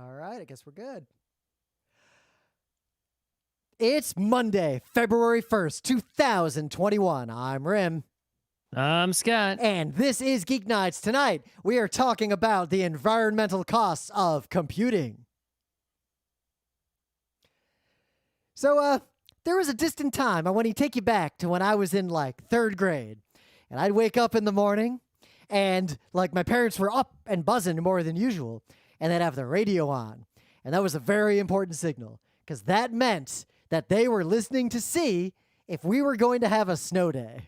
All right, I guess we're good. It's Monday, February 1st, 2021. I'm Rim. I'm Scott. And this is Geek Nights. Tonight, we are talking about the environmental costs of computing. So, there was a distant time. I want to take you back to when I was in, third grade. And I'd wake up in the morning, and, my parents were up and buzzing more than usual. And they'd have the radio on. And that was a very important signal, because that meant that they were listening to see if we were going to have a snow day.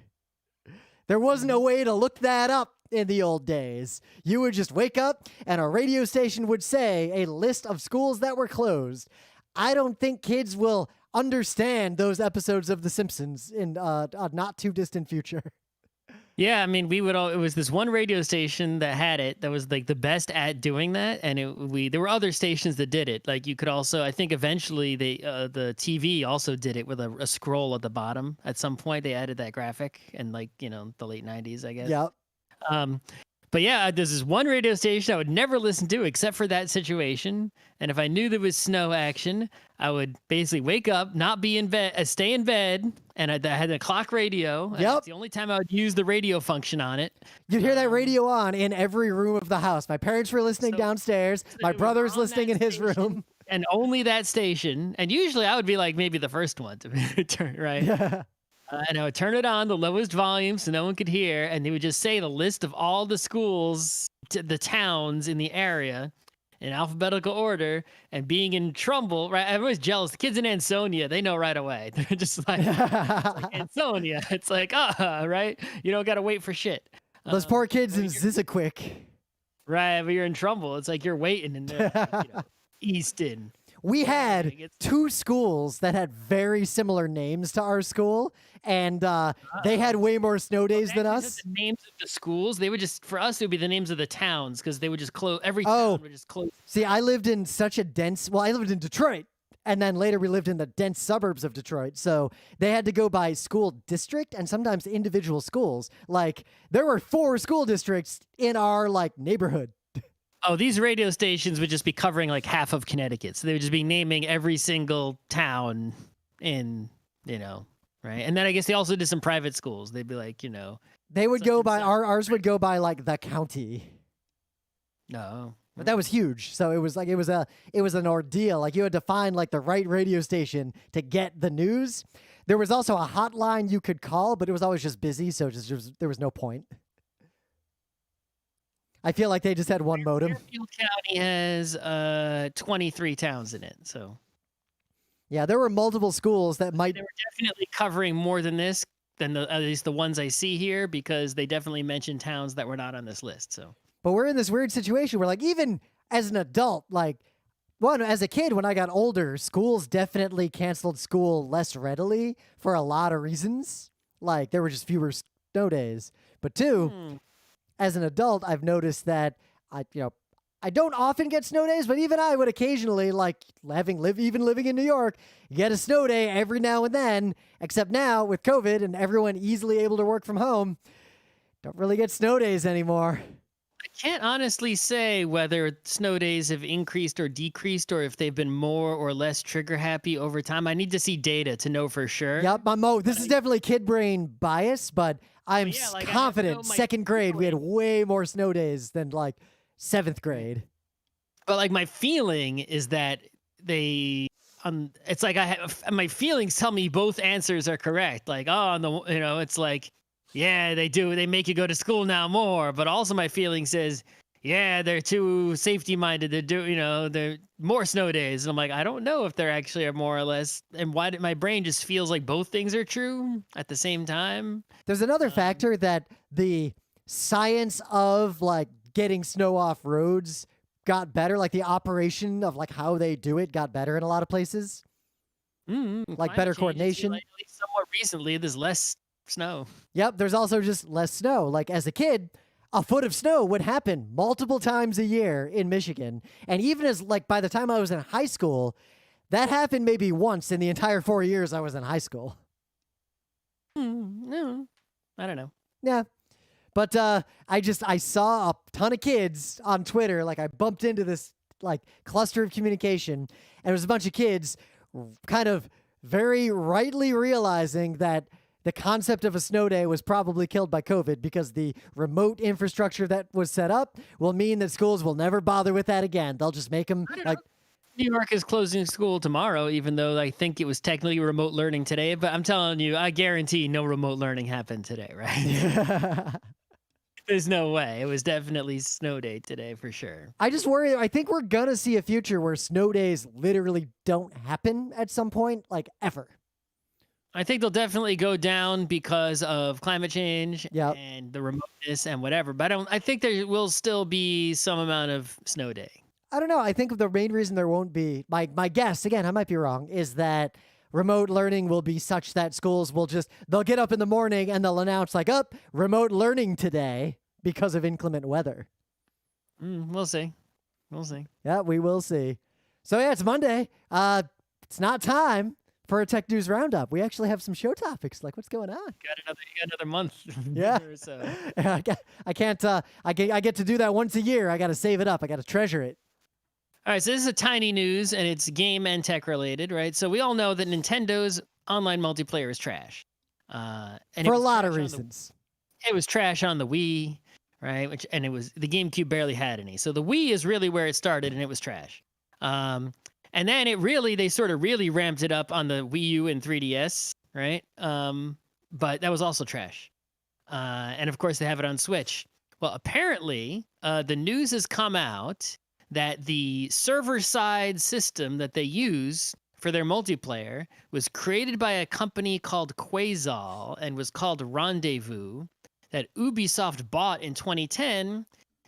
There wasn't a way to look that up in the old days. You would just wake up and a radio station would say a list of schools that were closed. I don't think kids will understand those episodes of The Simpsons in a not too distant future. Yeah, I mean, it was this one radio station that had it that was the best at doing that, and there were other stations that did it. Like you could also, I think eventually the TV also did it with a scroll at the bottom. At some point they added that graphic in the late 90s, I guess. Yep. But yeah, there's this one radio station I would never listen to except for that situation. And if I knew there was snow action, I would basically wake up, not be in bed, stay in bed, and I had a clock radio. Yep. That's the only time I would use the radio function on it. You'd hear that radio on in every room of the house. My parents were listening downstairs. My brother was listening in his room. And only that station. And usually I would be maybe the first one to turn, right? Yeah. And I would turn it on the lowest volume so no one could hear, and they would just say the list of all the schools, the towns in the area, in alphabetical order, and being in Trumbull, right? I'm always jealous. The kids in Ansonia, they know right away. They're just like Ansonia. It's right? You don't got to wait for shit. Those poor kids in Zizziquik. Right, but you're in Trumbull. It's like you're waiting in there, Easton. We had two schools that had very similar names to our school, and they had way more snow days than us. The names of the schools, they would just, for us, it would be the names of the towns, because they would just close, every town would just close. See, I lived in such a I lived in Detroit, and then later we lived in the dense suburbs of Detroit, so they had to go by school district and sometimes individual schools. There were 4 school districts in our, neighborhood. Oh, these radio stations would just be covering half of Connecticut. So they would just be naming every single town in, right? And then I guess they also did some private schools. They'd be They would go by, ours would go by the county. No. But that was huge. So it was it was an ordeal. You had to find the right radio station to get the news. There was also a hotline you could call, but it was always just busy. So there was no point. I feel like they just had one modem. Fairfield County has 23 towns in it, so. Yeah, there were multiple schools that might. They were definitely covering more than this, at least the ones I see here, because they definitely mentioned towns that were not on this list. So. But we're in this weird situation where, even as an adult, as a kid, when I got older, schools definitely canceled school less readily for a lot of reasons. There were just fewer snow days. But 2. As an adult, I've noticed that I don't often get snow days, but even I would occasionally, even living in New York, get a snow day every now and then. Except now with COVID and everyone easily able to work from home, don't really get snow days anymore. I can't honestly say whether snow days have increased or decreased, or if they've been more or less trigger happy over time. I need to see data to know for sure. Yep, this is definitely kid brain bias, but I'm confident second grade we had way more snow days than 7th grade. But my feeling is that they it's my feelings tell me both answers are correct. It's yeah, they do. They make you go to school now more. But also my feeling says, yeah, they're too safety minded. They're more snow days. And I'm I don't know if there actually are more or less. And why did my brain just feels like both things are true at the same time? There's another factor that the science of getting snow off roads got better. The operation of how they do it got better in a lot of places. Better coordination. At least somewhat recently, there's less snow. Yep, there's also just less snow. As a kid, a foot of snow would happen multiple times a year in Michigan. And even as by the time I was in high school, that happened maybe once in the entire 4 years I was in high school. No, I don't know. Yeah. But I saw a ton of kids on Twitter. I bumped into this like cluster of communication, and it was a bunch of kids kind of very rightly realizing that the concept of a snow day was probably killed by COVID because the remote infrastructure that was set up will mean that schools will never bother with that again. They'll just make them like. New York is closing school tomorrow, even though I think it was technically remote learning today. But I'm telling you, I guarantee no remote learning happened today, right? There's no way. It was definitely snow day today for sure. I just worry. I think we're going to see a future where snow days literally don't happen at some point, like ever. I think they'll definitely go down because of climate change and the remoteness and whatever. But I think there will still be some amount of snow day. I don't know. I think the main reason there won't be, my guess, again, I might be wrong, is that remote learning will be such that schools will they'll get up in the morning and they'll announce like, remote learning today because of inclement weather. We'll see. We'll see. Yeah, we will see. So yeah, it's Monday. It's not time for a Tech News Roundup. We actually have some show topics. Like, what's going on? You got another month. Yeah. So. I can't. I get to do that once a year. I got to save it up. I got to treasure it. All right, so this is a tiny news, and it's game and tech related, right? So we all know that Nintendo's online multiplayer is trash. And for a lot of reasons. It was trash on the Wii, right? And it was the GameCube barely had any. So the Wii is really where it started, and it was trash. And then they sort of really ramped it up on the Wii U and 3DS, right? But that was also trash. And of course, they have it on Switch. Well, apparently, the news has come out that the server-side system that they use for their multiplayer was created by a company called Quasal and was called Rendezvous, that Ubisoft bought in 2010.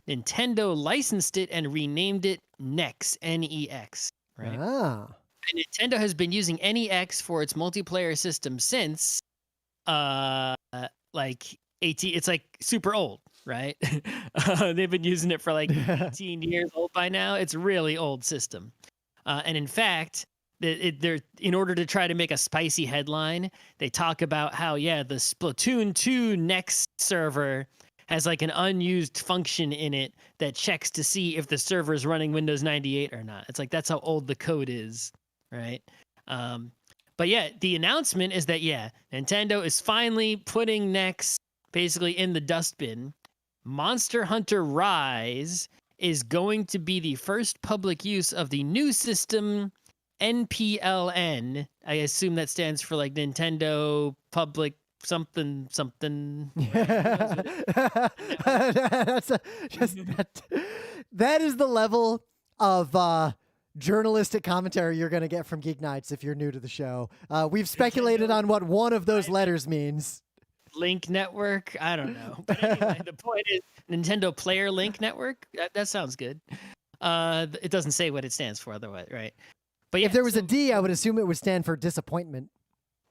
Nintendo licensed it and renamed it NEX, N-E-X, right? Ah. And Nintendo has been using NEX for its multiplayer system since, it's like super old. Right? They've been using it for like 18 years old by now. It's a really old system. And in fact, they're in order to try to make a spicy headline, they talk about how, the Splatoon 2 Next server has like an unused function in it that checks to see if the server is running Windows 98 or not. It's like, that's how old the code is, right? But the announcement is that, Nintendo is finally putting Next basically in the dustbin. Monster Hunter Rise is going to be the first public use of the new system, NPLN. I assume that stands for like Nintendo Public something. That is the level of journalistic commentary you're going to get from GeekNights if you're new to the show. We've speculated on what one of those letters means. Link Network? I don't know. But anyway, the point is Nintendo Player Link Network? That sounds good. It doesn't say what it stands for otherwise, right? But if there was a D, I would assume it would stand for disappointment.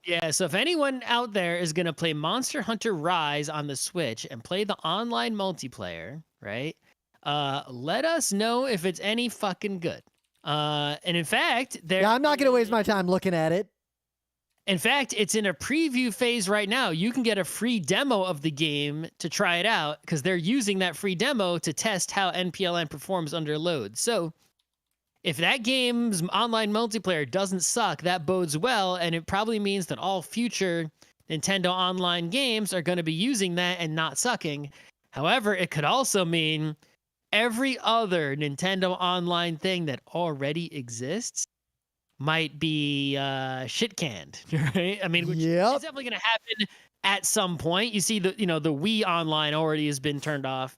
Yeah, so if anyone out there is going to play Monster Hunter Rise on the Switch and play the online multiplayer, right? Let us know if it's any fucking good. And in fact, I'm not going to waste my time looking at it. In fact, it's in a preview phase right now. You can get a free demo of the game to try it out because they're using that free demo to test how NPLN performs under load. So if that game's online multiplayer doesn't suck, that bodes well, and it probably means that all future Nintendo online games are going to be using that and not sucking. However, it could also mean every other Nintendo online thing that already exists might be shit canned, right? I mean, which is definitely going to happen at some point. You see the Wii Online already has been turned off.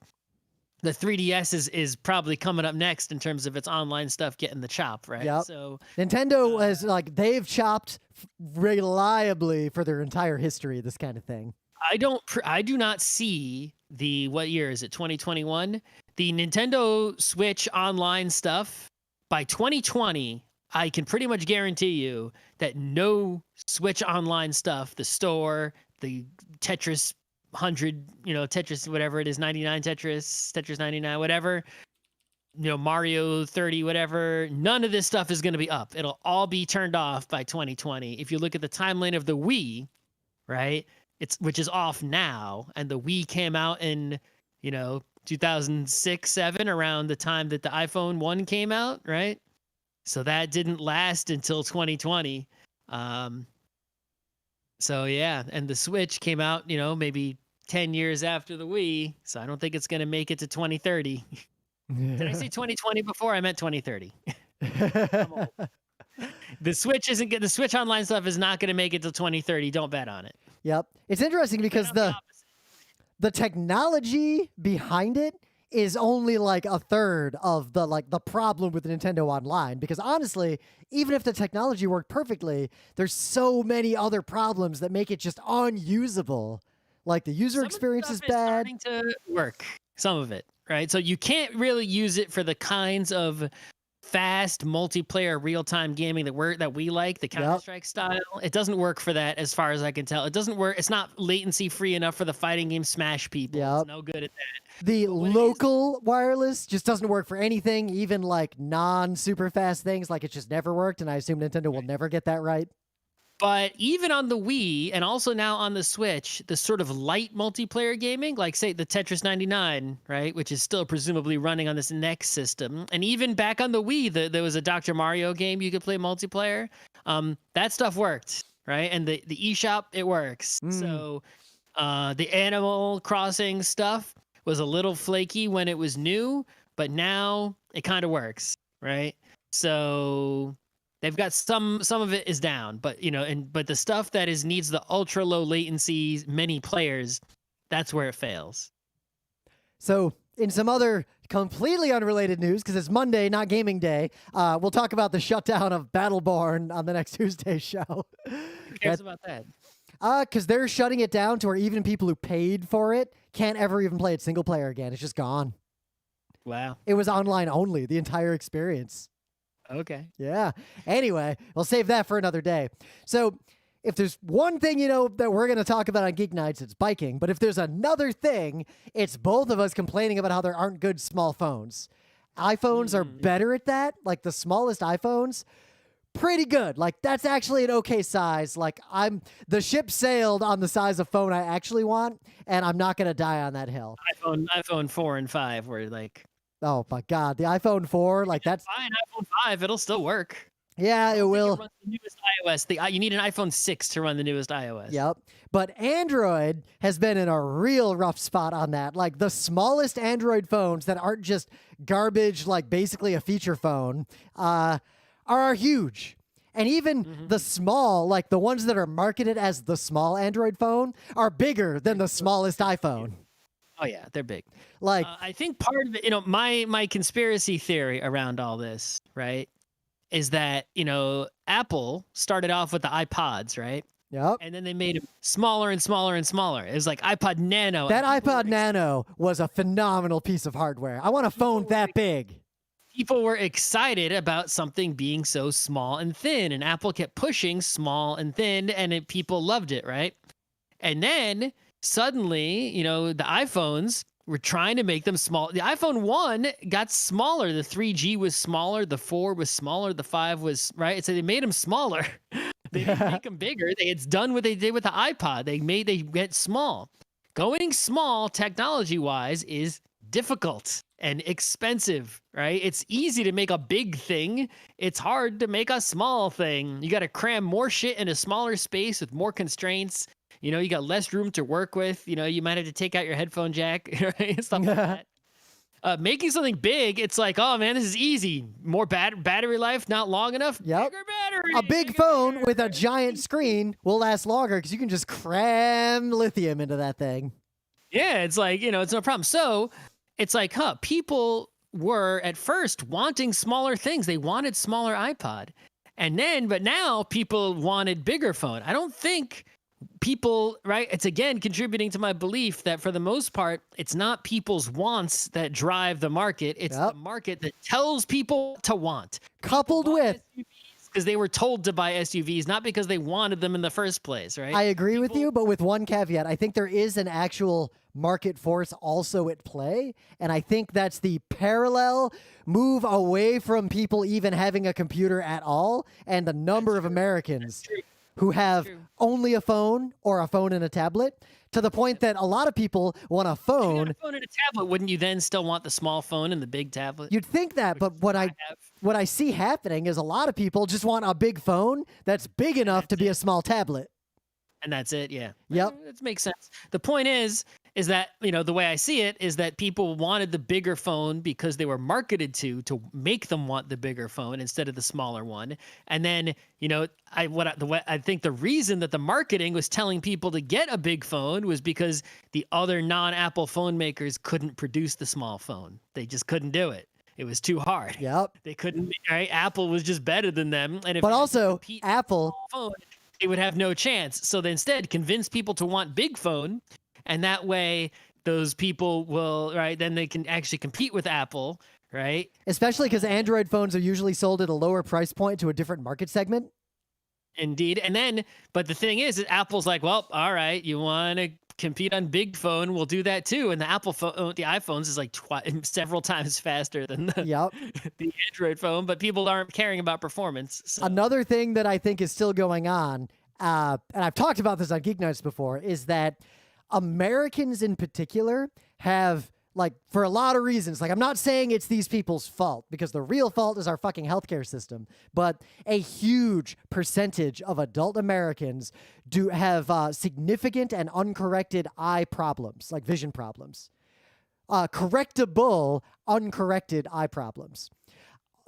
The 3DS is probably coming up next in terms of its online stuff getting the chop, right? Yep. So Nintendo has they've chopped reliably for their entire history, this kind of thing. I do not see what year is it? 2021? The Nintendo Switch online stuff by 2020. I can pretty much guarantee you that no Switch online stuff, the store, the Tetris 100, Tetris, whatever it is, 99 Tetris 99, whatever, Mario 30, whatever, none of this stuff is going to be up. It'll all be turned off by 2020. If you look at the timeline of the Wii, right, which is off now, and the Wii came out in, 2006, 7, around the time that the iPhone 1 came out, right? So that didn't last until 2020. So yeah, and the Switch came out, maybe 10 years after the Wii. So I don't think it's going to make it to 2030. Did I say 2020 before? I meant 2030. I'm old. The Switch isn't good. The Switch Online stuff is not going to make it to 2030. Don't bet on it. Yep. It's interesting because the technology behind it is only like a third of the problem with Nintendo Online, because honestly, even if the technology worked perfectly, there's so many other problems that make it just unusable. Like the user experience is bad. Starting to work, some of it, right? So you can't really use it for the kinds of fast multiplayer real-time gaming that we like, the Counter-Strike style. It doesn't work for that as far as I can tell. It doesn't work. It's not latency free enough for the fighting game Smash people. It's no good at that. The local wireless just doesn't work for anything, even like non-super fast things. Like it's just never worked, and I assume Nintendo will never get that right. But even on the Wii and also now on the Switch, the sort of light multiplayer gaming, like say the Tetris 99, right, which is still presumably running on this next system, and even back on the Wii, there was a Dr. Mario game you could play multiplayer. That stuff worked, right? And the eShop, it works. So the Animal Crossing stuff was a little flaky when it was new, but now it kind of works, right? So they've got some of it is down, but but the stuff that needs the ultra low latency, many players, that's where it fails. So in some other completely unrelated news, because it's Monday, not gaming day, we'll talk about the shutdown of Battleborn on the next Tuesday show. Who cares about that? Because they're shutting it down to where even people who paid for it can't ever even play it single player again. It's just gone. Wow. It was online only, the entire experience. Okay. Yeah. Anyway, we'll save that for another day. So if there's one thing, that we're going to talk about on Geek Nights, it's biking. But if there's another thing, it's both of us complaining about how there aren't good small phones. iPhones are better at that. Like the smallest iPhones, pretty good. Like that's actually an okay size. Like the ship sailed on the size of phone I actually want, and I'm not going to die on that hill. iPhone 4 and 5 were like, oh my God, the iPhone 4, like that's fine. iPhone 5, it'll still work. Yeah, it will. It runs the newest iOS. You need an iPhone 6 to run the newest iOS. Yep. But Android has been in a real rough spot on that. Like the smallest Android phones that aren't just garbage, like basically a feature phone, are huge. And even the small, like the ones that are marketed as the small Android phone, are bigger than the smallest iPhone. Oh yeah, they're big. Like I think part of it, my conspiracy theory around all this, right, is that Apple started off with the iPods, right? Yep. And then they made them smaller and smaller and smaller. It was like iPod Nano. That iPod Nano was a phenomenal piece of hardware. I want a phone that big. People were excited about something being so small and thin, and Apple kept pushing small and thin, and people loved it, right? And then suddenly, the iPhones were trying to make them small. The iPhone 1 got smaller. The 3G was smaller. The 4 was smaller. The 5 was, right? So they made them smaller. They didn't make them bigger. It's done what they did with the iPod. They went small. Going small, technology-wise, is difficult and expensive, right? It's easy to make a big thing. It's hard to make a small thing. You got to cram more shit in a smaller space with more constraints. You got less room to work with. You might have to take out your headphone jack, right? Stuff like that. Making something big, it's like, oh man, this is easy. More battery life, not long enough. Yep. Bigger battery. A big phone with a giant screen will last longer because you can just cram lithium into that thing. Yeah, it's like, it's no problem. So it's like, people were at first wanting smaller things. They wanted smaller iPod. But now people wanted bigger phone. I don't think people, right? It's again contributing to my belief that for the most part, it's not people's wants that drive the market. It's the market that tells people to want. Coupled with, because they were told to buy SUVs, not because they wanted them in the first place, right? I agree with you, but with one caveat. I think there is an actual market force also at play, and I think that's the parallel move away from people even having a computer at all, and the number of Americans who have only a phone or a phone and a tablet to the point that a lot of people want a If you got phone. a phone and a tablet, wouldn't you then still want the small phone and the big tablet? You'd think that, but what I see happening is a lot of people just want a big phone that's big enough to be a small tablet. And that's it, yeah. Yep. That makes sense. The point is that, the way I see it is that people wanted the bigger phone because they were marketed to make them want the bigger phone instead of the smaller one. And then, I think the reason that the marketing was telling people to get a big phone was because the other non-Apple phone makers couldn't produce the small phone. They just couldn't do it. It was too hard. Yep. They couldn't, right? Apple was just better than them. And But also, Apple phone, they would have no chance. So they instead convince people to want big phone, and that way those people will, right, then they can actually compete with Apple, right? Especially because Android phones are usually sold at a lower price point to a different market segment. Indeed. And then, but the thing is, Apple's like, well, all right, you want to compete on big phone, we'll do that too. And the Apple phone, the iPhones is like several times faster than the Android phone, but people aren't caring about performance. So. Another thing that I think is still going on, and I've talked about this on GeekNights before, is that Americans in particular have, like, for a lot of reasons, like, I'm not saying it's these people's fault, because the real fault is our fucking healthcare system, but a huge percentage of adult Americans do have significant and uncorrected eye problems, like vision problems. Correctable, uncorrected eye problems.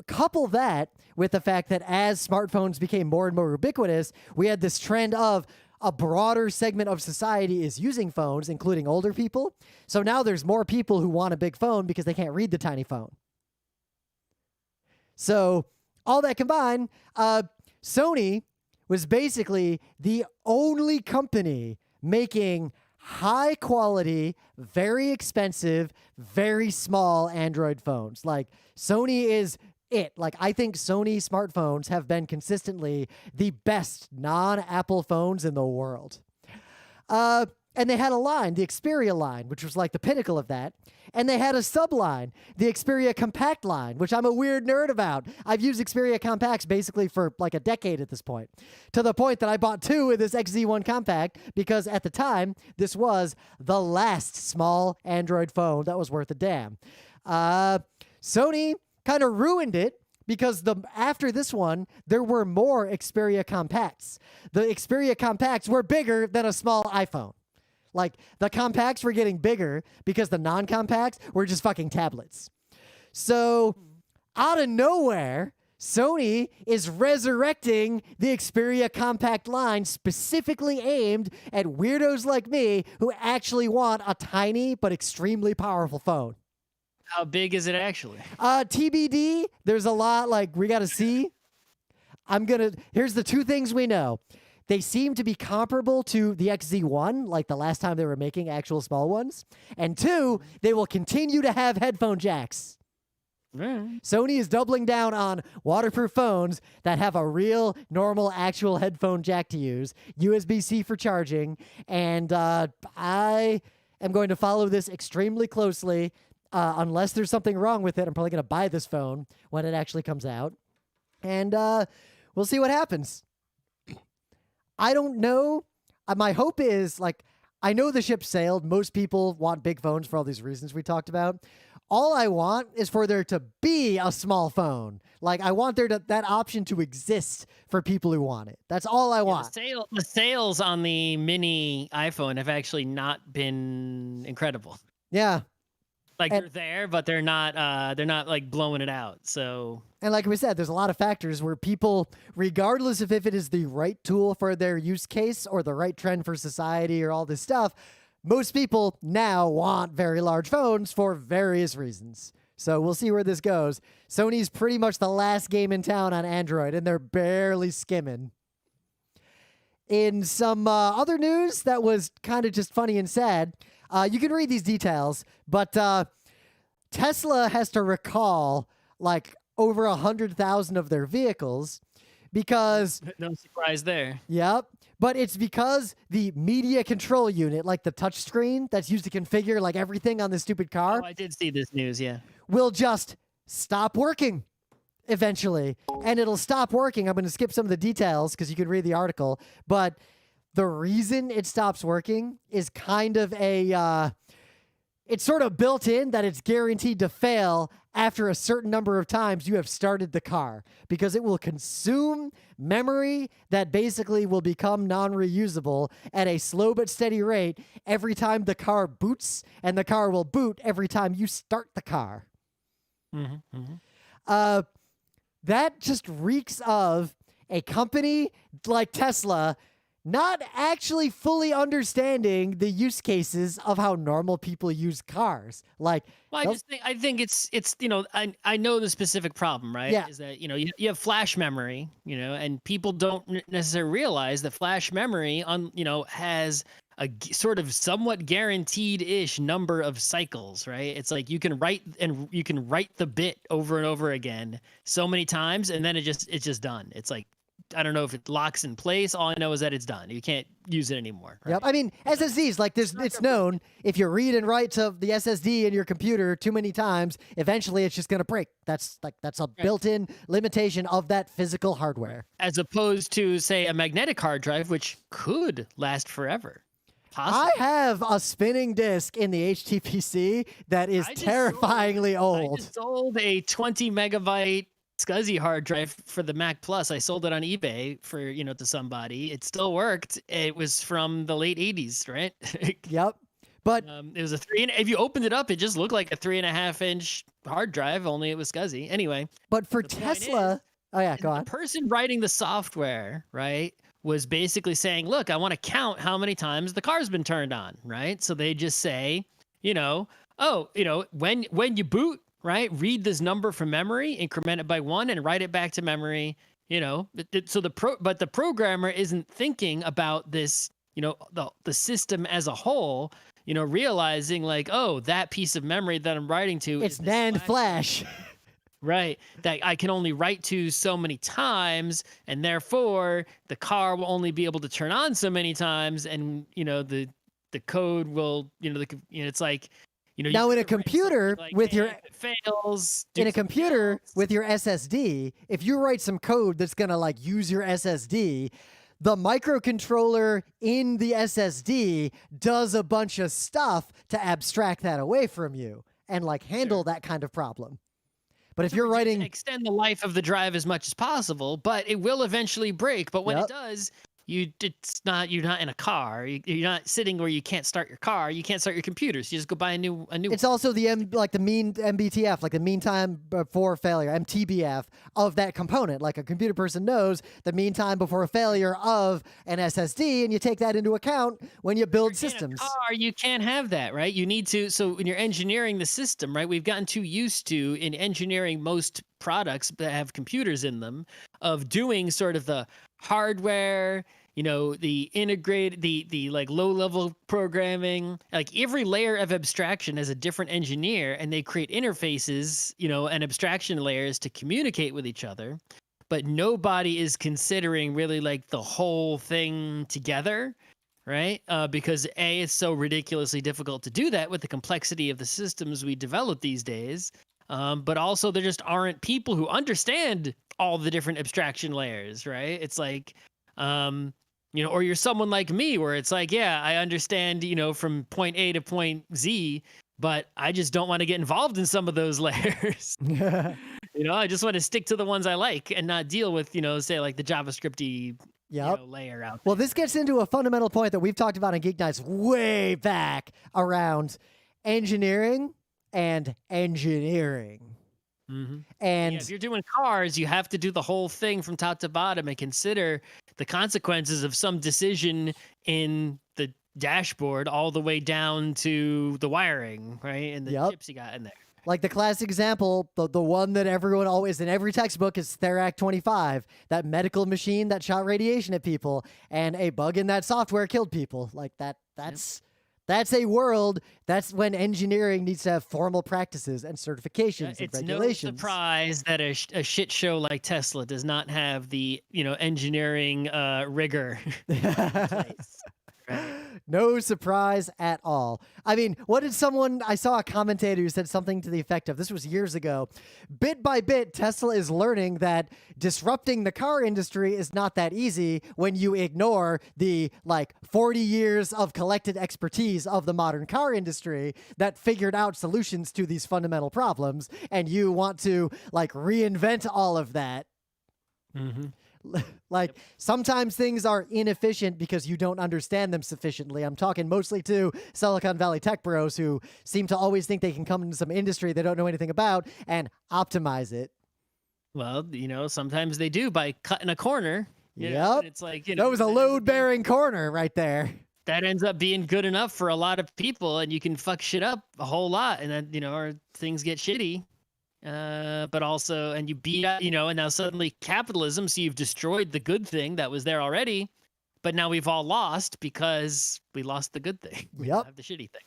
Couple that with the fact that as smartphones became more and more ubiquitous, we had this trend of a broader segment of society is using phones, including older people. So now there's more people who want a big phone because they can't read the tiny phone. So all that combined, Sony was basically the only company making high quality, very expensive, very small Android phones. Like, Sony is it. Like, I think Sony smartphones have been consistently the best non-Apple phones in the world. And they had a line, the Xperia line, which was like the pinnacle of that. And they had a subline, the Xperia Compact line, which I'm a weird nerd about. I've used Xperia Compacts basically for like a decade at this point, to the point that I bought two of this XZ1 Compact because at the time, this was the last small Android phone that was worth a damn. Sony kind of ruined it because after this one, there were more Xperia Compacts. The Xperia Compacts were bigger than a small iPhone. Like, the compacts were getting bigger because the non-compacts were just fucking tablets. So, out of nowhere, Sony is resurrecting the Xperia Compact line specifically aimed at weirdos like me who actually want a tiny but extremely powerful phone. How big is it actually? TBD. There's a lot, like, we got to see. Here's the two things we know. They seem to be comparable to the XZ1, like the last time they were making actual small ones. And two, they will continue to have headphone jacks. Sony is doubling down on waterproof phones that have a real, normal, actual headphone jack to use, USB-C for charging, and I am going to follow this extremely closely. Unless there's something wrong with it, I'm probably going to buy this phone when it actually comes out. And we'll see what happens. I don't know. My hope is, like, I know the ship sailed. Most people want big phones for all these reasons we talked about. All I want is for there to be a small phone. Like, I want that option to exist for people who want it. That's all I want. The sales on the mini iPhone have actually not been incredible. Yeah. Like, they're there, but they're not like blowing it out. So, and like we said, there's a lot of factors where people, regardless of if it is the right tool for their use case or the right trend for society or all this stuff, most people now want very large phones for various reasons. So we'll see where this goes. Sony's pretty much the last game in town on Android, and they're barely skimming. In some other news that was kind of just funny and sad, you can read these details, but Tesla has to recall like over 100,000 of their vehicles because... No surprise there. Yep. But it's because the media control unit, like the touch screen that's used to configure like everything on this stupid car... Oh, I did see this news, yeah. ...will just stop working eventually. And it'll stop working. I'm going to skip some of the details because you can read the article. But the reason it stops working is kind of it's sort of built in that it's guaranteed to fail after a certain number of times you have started the car, because it will consume memory that basically will become non-reusable at a slow but steady rate every time the car boots, and the car will boot every time you start the car. That just reeks of a company like Tesla not actually fully understanding the use cases of how normal people use cars. Like, Well, I think it's I know the specific problem, right? Yeah. Is that you have flash memory, and people don't necessarily realize that flash memory has a sort of somewhat guaranteed-ish number of cycles, right? It's like you can write the bit over and over again so many times, and then it's just done. It's like, I don't know if it locks in place. All I know is that it's done. You can't use it anymore. Right? Yep. I mean, SSDs, like it's known if you read and write to the SSD in your computer too many times, eventually it's just going to break. That's a built-in limitation of that physical hardware. As opposed to, say, a magnetic hard drive, which could last forever. I have a spinning disk in the HTPC that is terrifyingly old. I just sold a 20 megabyte SCSI hard drive for the Mac Plus. I sold it on eBay for, to somebody. It still worked. It was from the late 80s, right? Yep. But it was if you opened it up, it just looked like a 3.5-inch hard drive, only it was SCSI. Anyway. But for Tesla, go on. The person writing the software, right, was basically saying, look, I want to count how many times the car's been turned on, right? So they just say, when you boot, right, read this number from memory, increment it by 1, and write it back to memory. So but the programmer isn't thinking about this, the system as a whole. Realizing like, oh, that piece of memory that I'm writing to, it's NAND flash. Right, that I can only write to so many times, and therefore the car will only be able to turn on so many times, and the code will, it's like. Now in a computer with your with your SSD, if you write some code that's gonna like use your SSD, the microcontroller in the SSD does a bunch of stuff to abstract that away from you and like handle that kind of problem. But if you're writing, extend the life of the drive as much as possible, but it will eventually break. But when it does, you're not in a car. You're not sitting where you can't start your car. You can't start your computer. So you just go buy a new. It's also the mean MBTF, like the mean time before failure, MTBF of that component. Like a computer person knows the mean time before a failure of an SSD, and you take that into account when you build systems. In a car, you can't have that, right? You need to. So when you're engineering the system, right? We've gotten too used to in engineering most products that have computers in them of doing sort of the hardware, the integrated, the like low level programming, like every layer of abstraction has a different engineer, and they create interfaces, and abstraction layers to communicate with each other. But nobody is considering really like the whole thing together, right? Because it's so ridiculously difficult to do that with the complexity of the systems we develop these days. But also there just aren't people who understand all the different abstraction layers, right? It's like, or you're someone like me where it's like, yeah, I understand, from point A to point Z, but I just don't want to get involved in some of those layers. I just want to stick to the ones I like and not deal with, say like the JavaScript-y layer out there. Well, this gets into a fundamental point that we've talked about in GeekNights way back around engineering and engineering. Mm-hmm. And if you're doing cars, you have to do the whole thing from top to bottom and consider the consequences of some decision in the dashboard all the way down to the wiring, right? And the chips you got in there. Like the classic example, the one that everyone always in every textbook is Therac 25, that medical machine that shot radiation at people, and a bug in that software killed people. Like that's a world. That's when engineering needs to have formal practices and certifications and regulations. It's no surprise that a shit show like Tesla does not have the engineering rigor in place. Right? No surprise at all. I mean, I saw a commentator who said something to the effect of, this was years ago, bit by bit, Tesla is learning that disrupting the car industry is not that easy when you ignore the 40 years of collected expertise of the modern car industry that figured out solutions to these fundamental problems, and you want to reinvent all of that. Mm-hmm. Sometimes things are inefficient because you don't understand them sufficiently. I'm talking mostly to Silicon Valley tech bros who seem to always think they can come into some industry they don't know anything about and optimize it. Well, sometimes they do by cutting a corner. Yep. It's that was a load-bearing corner right there. That ends up being good enough for a lot of people, and you can fuck shit up a whole lot, and then, or things get shitty. But also, and you beat out, and now suddenly capitalism, so you've destroyed the good thing that was there already, but now we've all lost because we lost the good thing. We Yep. have the shitty thing.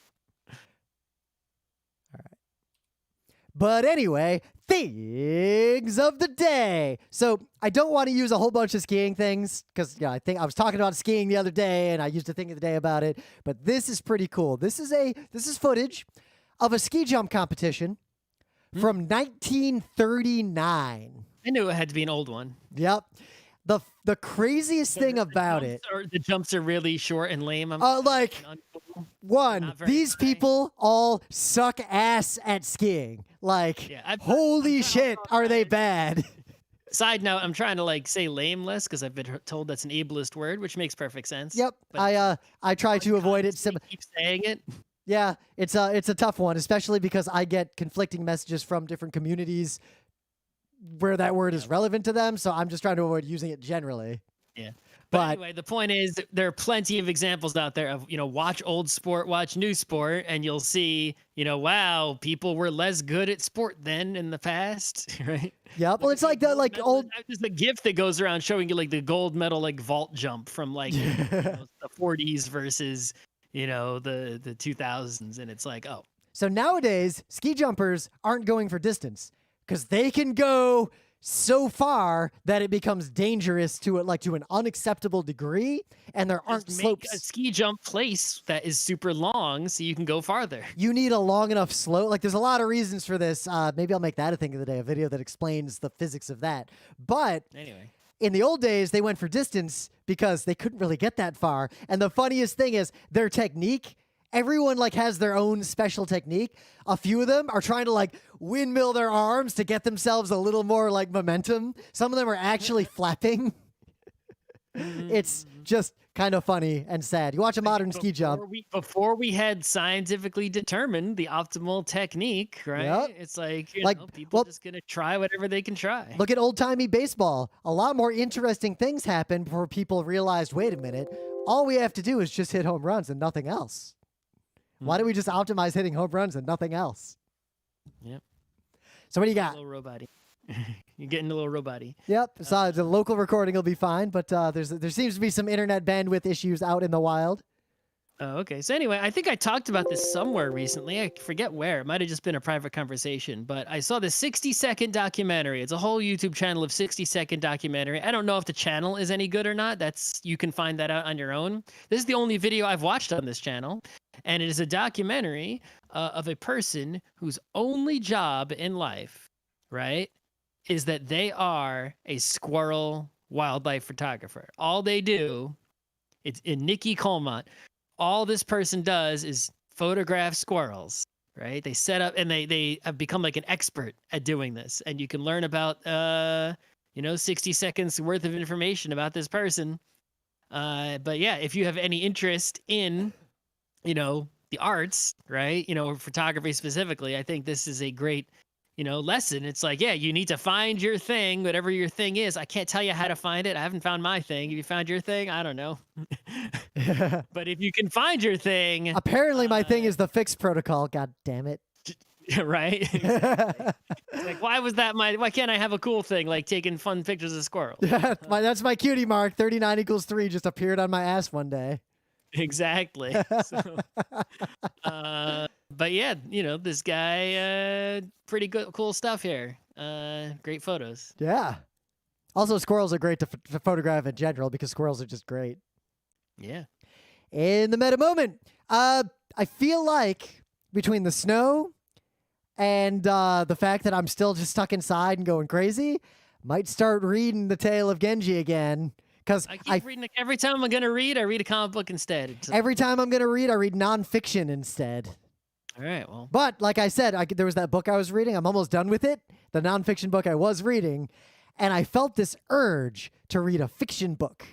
All right. But anyway, things of the day. So I don't want to use a whole bunch of skiing things because I think I was talking about skiing the other day and I used a thing of the day about it, but this is pretty cool. This is footage of a ski jump competition from 1939. I knew it had to be an old one. Yep. The craziest thing about it. The jumps are really short and lame. These people all suck ass at skiing. Holy shit, are they bad? Side note, I'm trying to say lame less because I've been told that's an ableist word, which makes perfect sense. Yep. I try to avoid it. Keep saying it. Yeah, it's a tough one, especially because I get conflicting messages from different communities where that word is relevant to them, so I'm just trying to avoid using it generally. Yeah. But anyway, the point is there are plenty of examples out there of, watch old sport, watch new sport, and you'll see, wow, people were less good at sport then in the past, right? Yeah, well, it's like the old. There's a gift that goes around showing you the gold medal vault jump from the 40s versus the 2000s, and it's oh. So nowadays, ski jumpers aren't going for distance because they can go so far that it becomes dangerous to an unacceptable degree, and there aren't slopes. Make a ski jump place that is super long so you can go farther. You need a long enough slope. There's a lot of reasons for this. Maybe I'll make that a thing of the day, a video that explains the physics of that. But anyway, in the old days, they went for distance because they couldn't really get that far. And the funniest thing is their technique. Everyone has their own special technique. A few of them are trying to windmill their arms to get themselves a little more momentum. Some of them are actually flapping. It's just kind of funny and sad. You watch a modern ski jump. Before we had scientifically determined the optimal technique, right? Yep. It's people just gonna try whatever they can try. Look at old-timey baseball. A lot more interesting things happened before people realized, wait a minute, all we have to do is just hit home runs and nothing else. Why don't we just optimize hitting home runs and nothing else? Yep. So what do you got? A little robot-y. You're getting a little robot-y. Yep. So the local recording will be fine, but there seems to be some internet bandwidth issues out in the wild. Oh, okay. So anyway, I think I talked about this somewhere recently. I forget where. It might have just been a private conversation, but I saw this 60-second documentary. It's a whole YouTube channel of 60-second documentary. I don't know if the channel is any good or not. You can find that out on your own. This is the only video I've watched on this channel, and it is a documentary of a person whose only job in life, right, is that they are a squirrel wildlife photographer. All they do, it's in Nikki Colmont. All this person does is photograph squirrels, right? They set up and they have become an expert at doing this. And you can learn about, 60 seconds worth of information about this person. But yeah, if you have any interest in, the arts, right? Photography specifically, I think this is a great, lesson. It's you need to find your thing, whatever your thing is. I can't tell you how to find it. I haven't found my thing. Have you found your thing? I don't know. But if you can find your thing. Apparently my thing is the fixed protocol. God damn it. Right? Why can't I have a cool thing like taking fun pictures of squirrels? That's my cutie mark. 39 = 3 just appeared on my ass one day. Exactly. But yeah, this guy, pretty good, cool stuff here. Great photos. Yeah. Also, squirrels are great to photograph in general because squirrels are just great. Yeah. In the meta moment, I feel like between the snow and the fact that I'm still just stuck inside and going crazy, might start reading the Tale of Genji again. Because I keep reading. Every time I'm gonna read, I read a comic book instead. every time I'm going to read, I read nonfiction instead. All right. Well, But like I said, there was that book I was reading. I'm almost done with it, the nonfiction book I was reading. And I felt this urge to read a fiction book.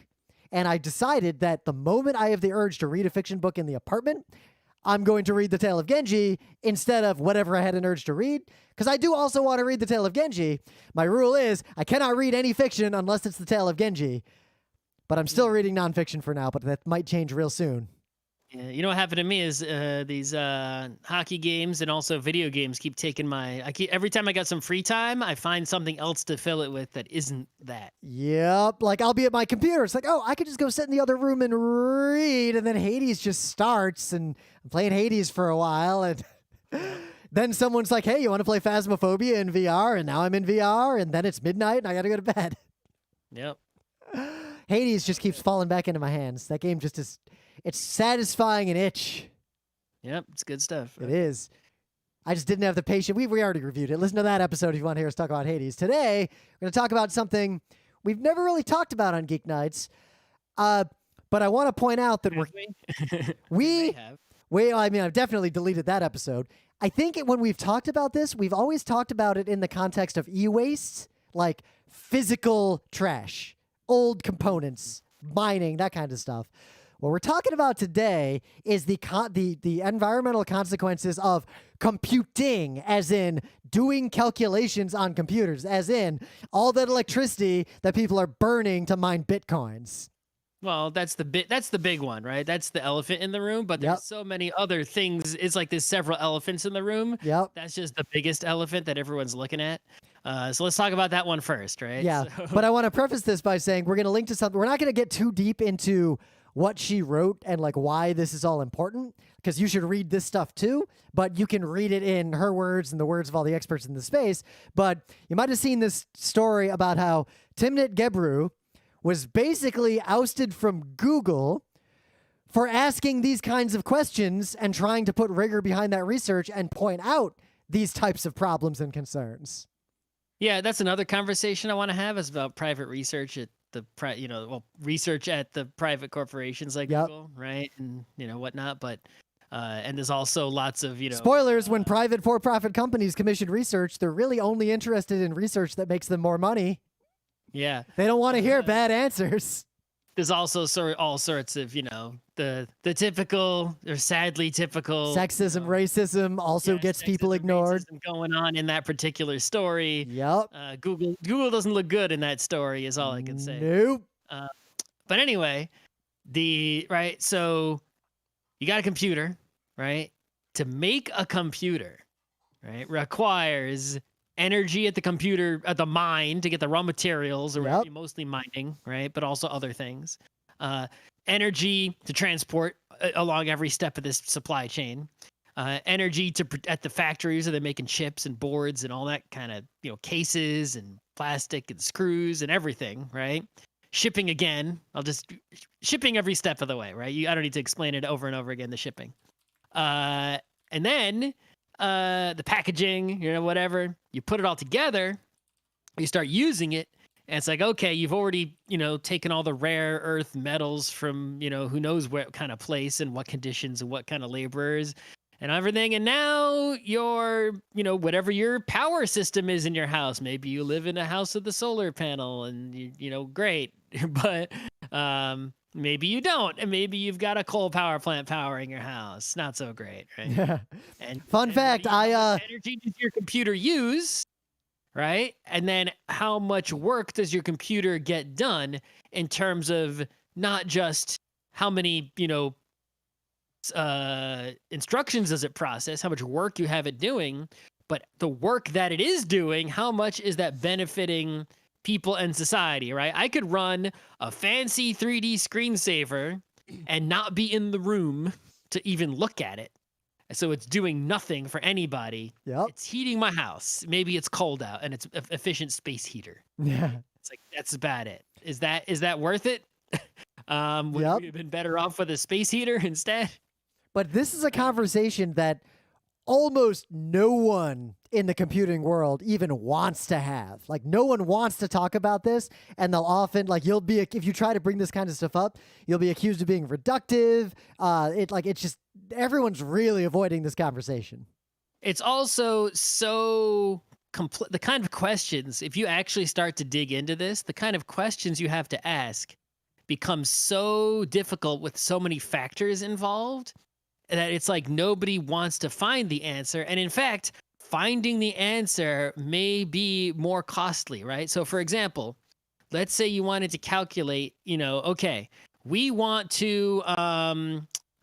And I decided that the moment I have the urge to read a fiction book in the apartment, I'm going to read The Tale of Genji instead of whatever I had an urge to read. Because I do also want to read The Tale of Genji. My rule is I cannot read any fiction unless it's The Tale of Genji. But I'm still reading nonfiction for now, but that might change real soon. yeah, you know what happened to me is these hockey games and also video games keep taking every time I got some free time, I find something else to fill it with that isn't that. Yep. Like I'll be at my computer. It's like, oh, I could just go sit in the other room and read. And then Hades just starts and I'm playing Hades for a while. And then someone's like, hey, you want to play Phasmophobia in VR? And now I'm in VR. And then it's midnight and I got to go to bed. Yep. Hades just keeps falling back into my hands. That game just is, it's satisfying an itch. Yep. It's good stuff. It is. I just didn't have the patience. We already reviewed it. Listen to that episode if you want to hear us talk about Hades. Today, we're going to talk about something we've never really talked about on Geek Nights. But I want to point out that I mean, I've definitely deleted that episode. I think when we've talked about this, we've always talked about it in the context of e-waste, like physical trash, old components, mining, that kind of stuff. What we're talking about today is the environmental consequences of computing, as in doing calculations on computers, as in all that electricity that people are burning to mine bitcoins. Well, that's the big one, right? That's the elephant in the room, but there's so many other things. It's like there's several elephants in the room. Yep. That's just the biggest elephant that everyone's looking at. So let's talk about that one first, right? Yeah. So, But I want to preface this by saying we're going to link to something. We're not going to get too deep into what she wrote and like why this is all important, because you should read this stuff too, but you can read it in her words and the words of all the experts in the space. But you might have seen this story about how Timnit Gebru was basically ousted from Google for asking these kinds of questions and trying to put rigor behind that research and point out these types of problems and concerns. yeah, that's another conversation I want to have is about private research at research at the private corporations like Google, right? And, whatnot. But, and there's also lots of, spoilers, when private for-profit companies commission research, they're really only interested in research that makes them more money. Yeah. They don't want to hear bad answers. There's also all sorts of, the typical or sadly typical sexism, racism also gets people ignored. Going on in that particular story. Yep. Google doesn't look good in that story is all I can say. Nope. But anyway, so you got a computer, right? To make a computer, right, requires energy at the computer, at the mine to get the raw materials, or mostly mining, right? But also other things. Energy to transport along every step of this supply chain. Energy at the factories where they're making chips and boards and all that kind of, cases and plastic and screws and everything, right? Shipping again. Shipping every step of the way, right? I don't need to explain it over and over again, the shipping. And then the packaging, whatever. You put it all together, you start using it, and it's like, okay, you've already, taken all the rare earth metals from, who knows what kind of place and what conditions and what kind of laborers and everything. And now your, whatever your power system is in your house, maybe you live in a house with a solar panel and, great. But maybe you don't. And maybe you've got a coal power plant powering your house. Not so great, right? Yeah. And Fun fact, how much energy does your computer use? Right? And then how much work does your computer get done in terms of not just how many, instructions does it process, how much work you have it doing, but the work that it is doing, how much is that benefiting people and society, right? I could run a fancy 3D screensaver and not be in the room to even look at it. So it's doing nothing for anybody. Yep. It's heating my house. Maybe it's cold out and it's efficient space heater. Yeah. It's like, that's about it. Is that worth it? Would Yep. we have been better off with a space heater instead? But this is a conversation that almost no one in the computing world even wants to have. Like, no one wants to talk about this, and they'll often, like, if you try to bring this kind of stuff up, you'll be accused of being reductive. It's just, everyone's really avoiding this conversation. It's also so the kind of questions, if you actually start to dig into this, the kind of questions you have to ask becomes so difficult with so many factors involved that it's like nobody wants to find the answer. And in fact, finding the answer may be more costly, right? So for example, let's say you wanted to calculate, okay, we want to,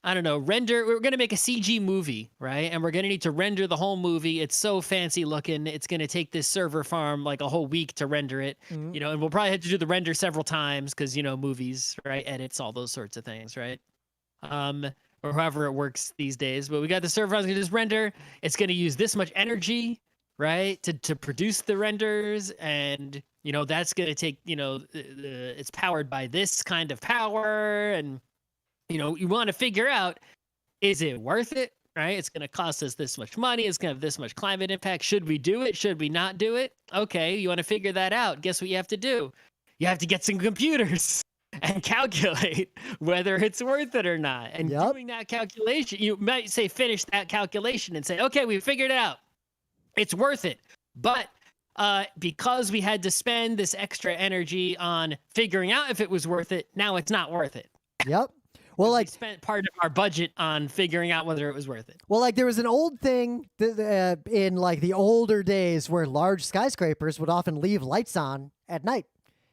I don't know, we're going to make a CG movie, right? And we're going to need to render the whole movie. It's so fancy looking. It's going to take this server farm like a whole week to render it, and we'll probably have to do the render several times because, movies, right? Edits, all those sorts of things, right? Or however it works these days. But we got the server farm's going to just render. It's going to use this much energy, right? To produce the renders. And, that's going to take, it's powered by this kind of power. And, you want to figure out, is it worth it, right? It's going to cost us this much money. It's going to have this much climate impact. Should we do it? Should we not do it? Okay, you want to figure that out. Guess what you have to do? You have to get some computers and calculate whether it's worth it or not. And doing that calculation, you might say, finish that calculation and say, okay, we figured it out. It's worth it. But because we had to spend this extra energy on figuring out if it was worth it, now it's not worth it. Yep. Well, we spent part of our budget on figuring out whether it was worth it. Well, there was an old thing in the older days where large skyscrapers would often leave lights on at night,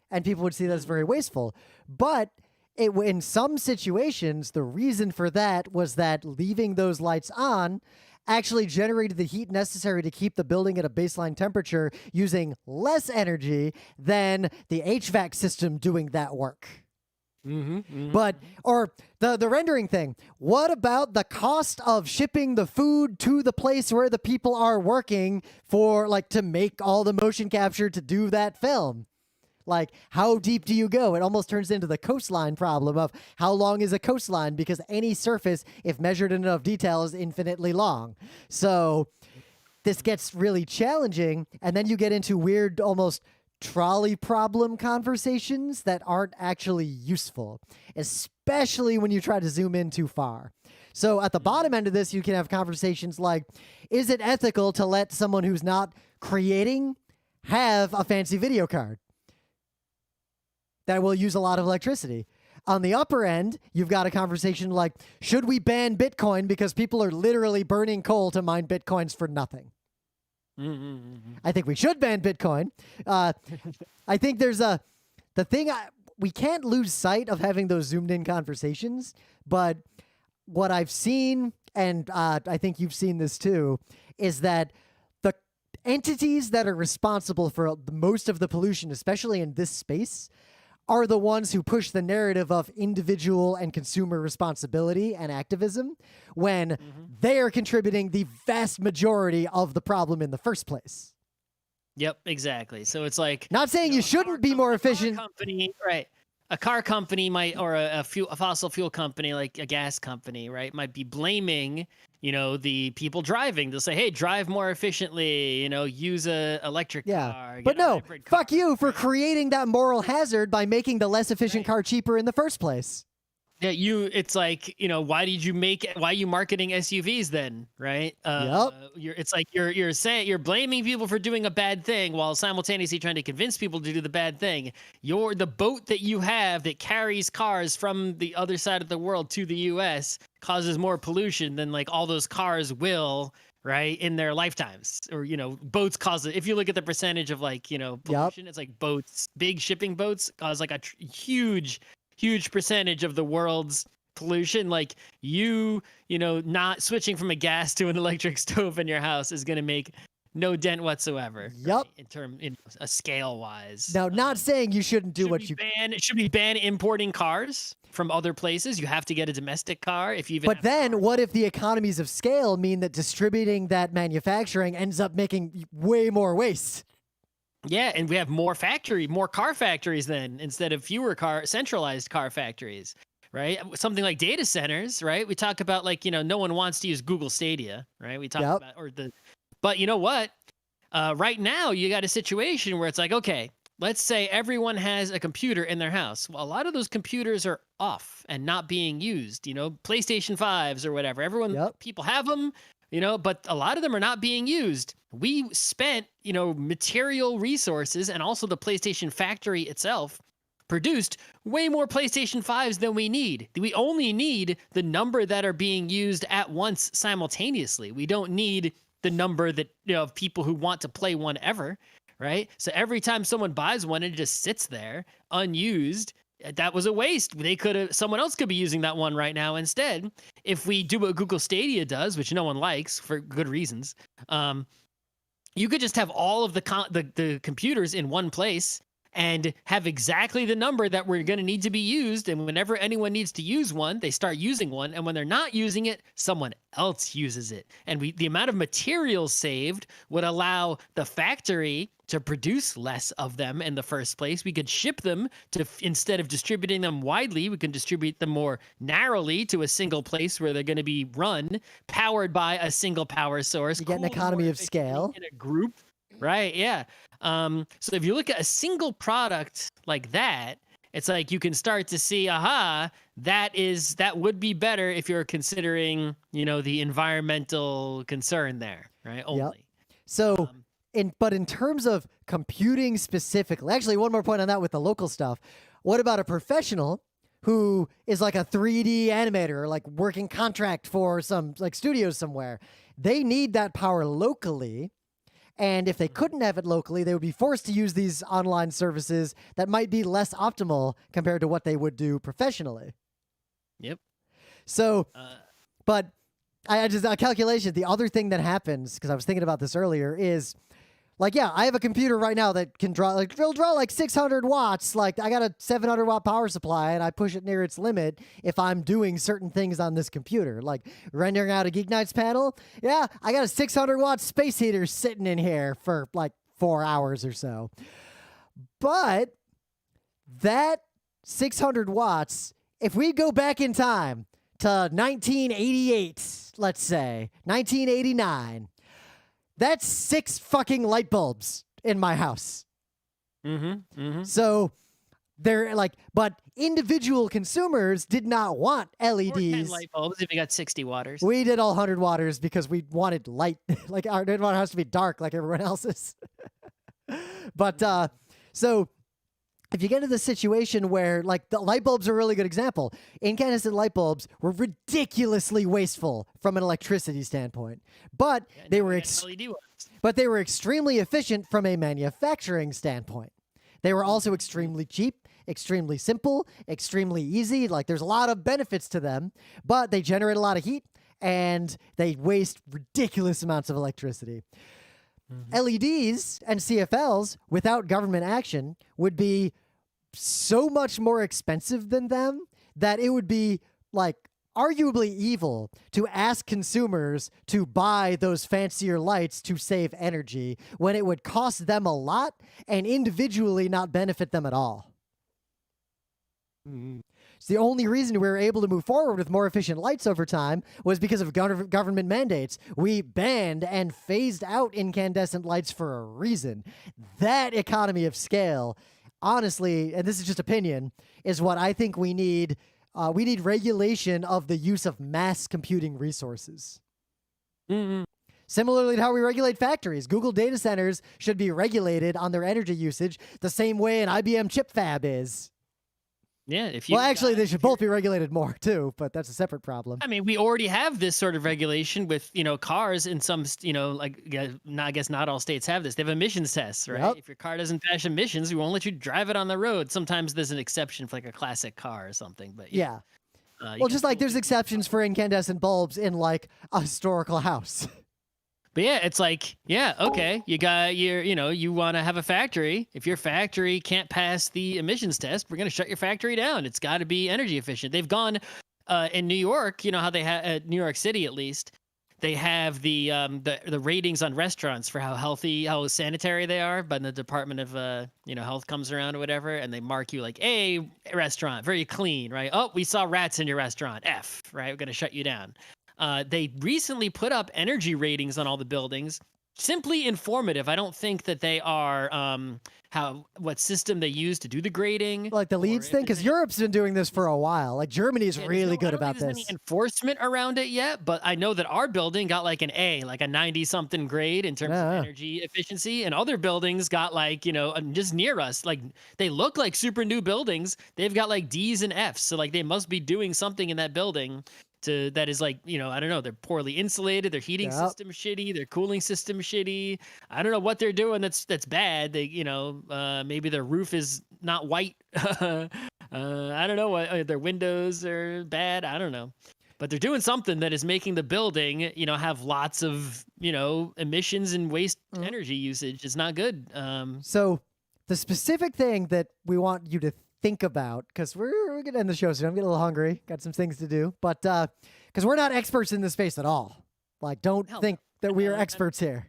and people would see that as very wasteful. But in some situations, the reason for that was that leaving those lights on actually generated the heat necessary to keep the building at a baseline temperature using less energy than the HVAC system doing that work. But, or the rendering thing, what about the cost of shipping the food to the place where the people are working to make all the motion capture to do that film? Like, how deep do you go? It almost turns into the coastline problem of how long is a coastline, because any surface, if measured in enough detail, is infinitely long. So this gets really challenging, and then you get into weird, almost trolley problem conversations that aren't actually useful, especially when you try to zoom in too far. So at the bottom end of this, you can have conversations like, is it ethical to let someone who's not creating have a fancy video card that will use a lot of electricity? On the upper end, you've got a conversation like, should we ban Bitcoin because people are literally burning coal to mine Bitcoins for nothing? I think we should ban Bitcoin. I think there's we can't lose sight of having those zoomed in conversations, but what I've seen, and I think you've seen this too, is that the entities that are responsible for most of the pollution, especially in this space, are the ones who push the narrative of individual and consumer responsibility and activism when they are contributing the vast majority of the problem in the first place. Yep, exactly. So it's like, not saying you shouldn't be more efficient. Company, right? A car company might, or a fossil fuel company like a gas company, right, might be blaming, the people driving. They'll say, hey, drive more efficiently, use a electric car. But no, fuck you for creating that moral hazard by making the less efficient car cheaper in the first place. Yeah, it's like, why are you marketing SUVs then, right? It's like you're saying, you're blaming people for doing a bad thing while simultaneously trying to convince people to do the bad thing. The boat that you have that carries cars from the other side of the world to the US causes more pollution than like all those cars will, right, in their lifetimes. Or, boats cause it. If you look at the percentage of pollution, it's like boats, big shipping boats cause like a huge percentage of the world's pollution. Like not switching from a gas to an electric stove in your house is going to make no dent whatsoever. Yep. Right? In terms, a scale wise. Now, not saying you shouldn't do what you should we ban importing cars from other places? You have to get a domestic car if you even. But then, what if the economies of scale mean that distributing that manufacturing ends up making way more waste? Yeah, and we have more car factories then instead of fewer centralized car factories, right? Something like data centers, right? We talk about like, no one wants to use Google Stadia, right? We talk Yep. about but you know what? Right now you got a situation where it's like, okay, let's say everyone has a computer in their house. Well, a lot of those computers are off and not being used, PlayStation 5s or whatever. Yep. People have them, but a lot of them are not being used. We spent, material resources, and also the PlayStation factory itself produced way more PlayStation 5s than we need. We only need the number that are being used at once simultaneously. We don't need the number that, of people who want to play one ever, right? So every time someone buys one, it just sits there unused. That was a waste. Someone else could be using that one right now instead. If we do what Google Stadia does, which no one likes for good reasons, you could just have all of the computers in one place and have exactly the number that we're going to need to be used. And whenever anyone needs to use one, they start using one. And when they're not using it, someone else uses it. And the amount of materials saved would allow the factory to produce less of them in the first place. We could ship them instead of distributing them widely, we can distribute them more narrowly to a single place where they're going to be run, powered by a single power source. You get an economy of scale in a group. Right. Yeah. So if you look at a single product like that, it's like you can start to see, that would be better if you're considering, the environmental concern there, right? Only. Yep. So, but in terms of computing specifically, actually, one more point on that with the local stuff. What about a professional who is like a 3D animator or like working contract for some like studios somewhere? They need that power locally. And if they couldn't have it locally, they would be forced to use these online services that might be less optimal compared to what they would do professionally. Yep. So, but I just a calculation. The other thing that happens, because I was thinking about this earlier, is like, yeah, I have a computer right now that can it'll draw like 600 watts. Like I got a 700 watt power supply and I push it near its limit if I'm doing certain things on this computer, like rendering out a GeekNights panel. Yeah, I got a 600 watt space heater sitting in here for like 4 hours or so. But that 600 watts, if we go back in time to 1988, let's say 1989, that's 6 fucking light bulbs in my house. So they're like, but individual consumers did not want LEDs. Or 10 light bulbs if you got 60 watters. We did all 100 watters because we wanted light. Like our didn't want our house to be dark like everyone else's. But so if you get into the situation where, like, the light bulbs are a really good example. Incandescent light bulbs were ridiculously wasteful from an electricity standpoint, but they were extremely efficient from a manufacturing standpoint. They were also extremely cheap, extremely simple, extremely easy. Like, there's a lot of benefits to them, but they generate a lot of heat and they waste ridiculous amounts of electricity. LEDs and CFLs without government action would be so much more expensive than them that it would be like arguably evil to ask consumers to buy those fancier lights to save energy when it would cost them a lot and individually not benefit them at all. It's the only reason we were able to move forward with more efficient lights over time was because of government mandates. We banned and phased out incandescent lights for a reason. That economy of scale, honestly, and this is just opinion, is what I think we need. We need regulation of the use of mass computing resources. Similarly to how we regulate factories, Google data centers should be regulated on their energy usage the same way an IBM chip fab is. Yeah, actually, they should both be regulated more too, but that's a separate problem. I mean, we already have this sort of regulation with, cars in some, I guess not all states have this. They have emissions tests, right? Yep. If your car doesn't pass emissions, we won't let you drive it on the road. Sometimes there's an exception for like a classic car or something, but yeah. Well, just like there's exceptions for incandescent bulbs in like a historical house. But yeah, it's like, yeah, okay, you want to have a factory. If your factory can't pass the emissions test, we're going to shut your factory down. It's got to be energy efficient. They've gone in New York, how they had New York City, at least. they have the ratings on restaurants for how healthy, how sanitary they are. But the Department of Health comes around or whatever, and they mark you like A restaurant, very clean, right? Oh, we saw rats in your restaurant, F, right? We're gonna shut you down. They recently put up energy ratings on all the buildings. Simply informative. I don't think that they are what system they use to do the grading. Like the or leads if thing, there's because any- Europe's been doing this for a while. Like Germany's yeah, really good I don't about think there's this. any enforcement around it yet, but I know that our building got like an A, like a 90-something grade in terms of Yeah. energy efficiency, and other buildings got like, just near us, like they look like super new buildings. They've got like D's and F's, so like they must be doing something in that building that is like, I don't know, they're poorly insulated, their heating Yep. system shitty, their cooling system shitty. I don't know what they're doing that's bad. They, maybe their roof is not white. I don't know what their windows are bad. I don't know. But they're doing something that is making the building, have lots of, emissions and waste energy usage. It's not good. So the specific thing that we want you to think about, because we're going to end the show soon. I'm getting a little hungry. Got some things to do. But because we're not experts in this space at all. Like, don't Hell think that we are experts here.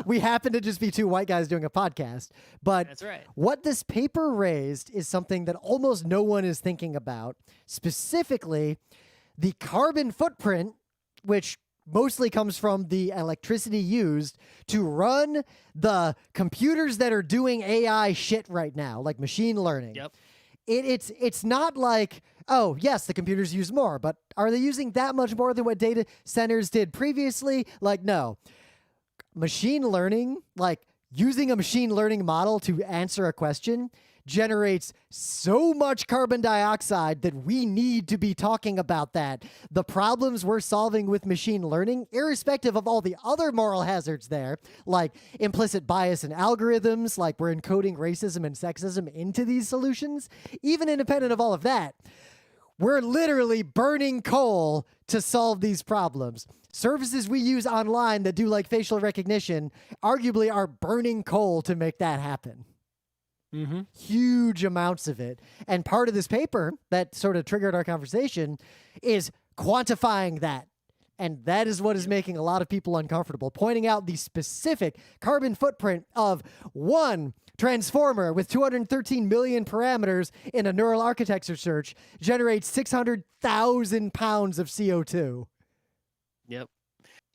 We happen to just be two white guys doing a podcast. But That's right. what this paper raised is something that almost no one is thinking about, specifically the carbon footprint, which mostly comes from the electricity used to run the computers that are doing AI shit right now, like machine learning. Yep. It's not like, oh, yes, the computers use more, but are they using that much more than what data centers did previously? Like, no. Machine learning, like using a machine learning model to answer a question, generates so much carbon dioxide that we need to be talking about that. The problems we're solving with machine learning, irrespective of all the other moral hazards there, like implicit bias in algorithms, like we're encoding racism and sexism into these solutions, even independent of all of that, we're literally burning coal to solve these problems. Services we use online that do like facial recognition arguably are burning coal to make that happen. Mm-hmm. Huge amounts of it. And part of this paper that sort of triggered our conversation is quantifying that. And that is what is making a lot of people uncomfortable, pointing out the specific carbon footprint of one transformer with 213 million parameters in a neural architecture search generates 600,000 pounds of CO2. Yep.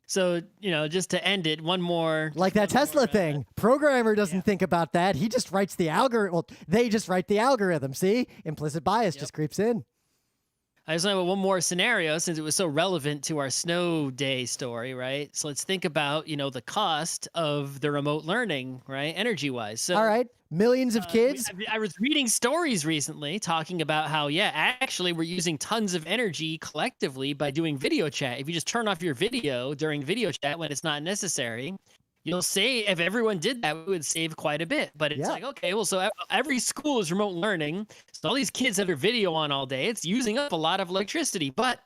So, just to end it, one more. Like that Tesla thing. Programmer doesn't think about that. He just writes the algorithm. Well, they just write the algorithm. See? Implicit bias just creeps in. I just have one more scenario since it was so relevant to our snow day story, right? So let's think about, the cost of the remote learning, right? Energy-wise. So, all right. Millions of kids. I was reading stories recently talking about how, actually we're using tons of energy collectively by doing video chat. If you just turn off your video during video chat when it's not necessary, you'll say if everyone did that, we would save quite a bit. But it's like, okay, well, so every school is remote learning. So all these kids have their video on all day. It's using up a lot of electricity, but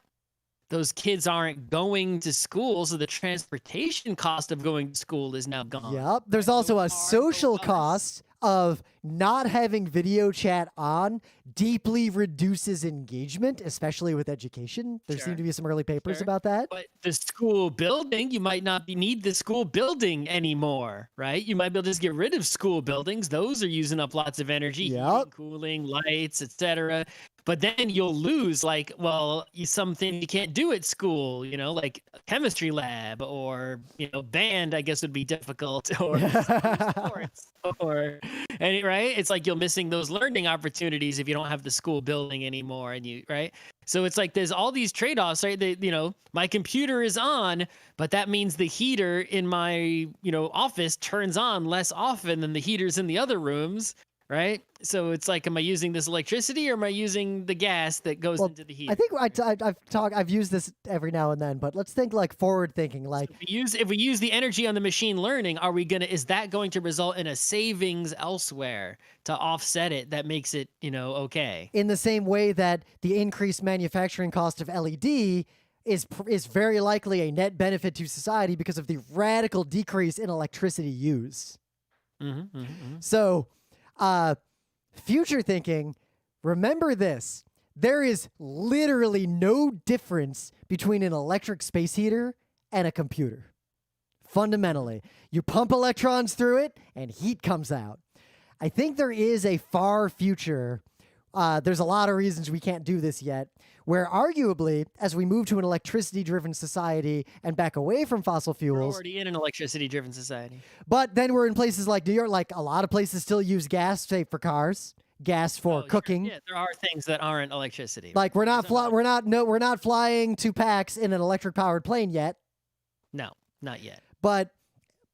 those kids aren't going to school. So the transportation cost of going to school is now gone. Yep. There's also a social cost of not having video chat on deeply reduces engagement, especially with education. There seem to be some early papers about that. But the school building, you might not need the school building anymore, right? You might be able to just get rid of school buildings. Those are using up lots of energy, heating, cooling, lights, etc. But then you'll lose, something you can't do at school, like a chemistry lab or, band, I guess would be difficult, or sports, right? It's like you're missing those learning opportunities if you don't have the school building anymore, right? So it's like there's all these trade-offs, right? My computer is on, but that means the heater in my, office turns on less often than the heaters in the other rooms. Right. So it's like, am I using this electricity or am I using the gas that goes into the heat? I think I've used this every now and then, but let's think like forward thinking. Like if we use the energy on the machine learning, is that going to result in a savings elsewhere to offset it that makes it, okay? In the same way that the increased manufacturing cost of LED is very likely a net benefit to society because of the radical decrease in electricity use. So, future thinking, remember this. There is literally no difference between an electric space heater and a computer. Fundamentally, you pump electrons through it and heat comes out. I think there is a far future. There's a lot of reasons we can't do this yet, where arguably, as we move to an electricity-driven society and back away from fossil We're fuels, already in an electricity-driven society. but then we're in places like New York, like a lot of places still use gas, say for cars, gas for Sure. cooking. Yeah, there are things that aren't electricity. Like we're not Some are. we're not flying to PAX in an electric-powered plane yet. No, not yet. But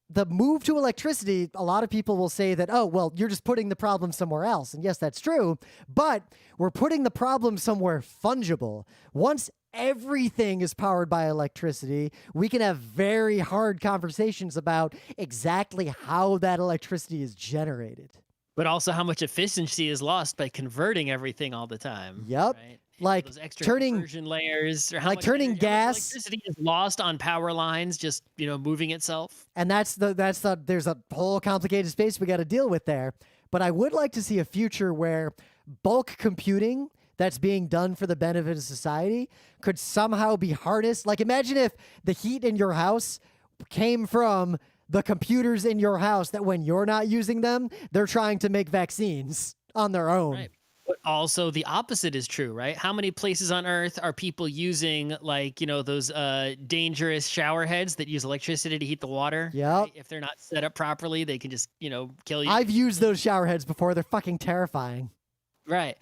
the move to electricity, a lot of people will say that, oh, well, you're just putting the problem somewhere else. And yes, that's true. But we're putting the problem somewhere fungible. Once everything is powered by electricity, we can have very hard conversations about exactly how that electricity is generated. But also how much efficiency is lost by converting everything all the time. Yep. Right? Like those extra turning conversion layers, or how like much turning energy, how much gas. electricity is lost on power lines, just moving itself. And there's a whole complicated space we got to deal with there. But I would like to see a future where bulk computing that's being done for the benefit of society could somehow be harnessed. Like imagine if the heat in your house came from the computers in your house that when you're not using them, they're trying to make vaccines on their own. Right. But also the opposite is true, right? How many places on Earth are people using those dangerous shower heads that use electricity to heat the water? Yep. Right? If they're not set up properly, they can just, kill you. I've used those shower heads before. They're fucking terrifying. Right.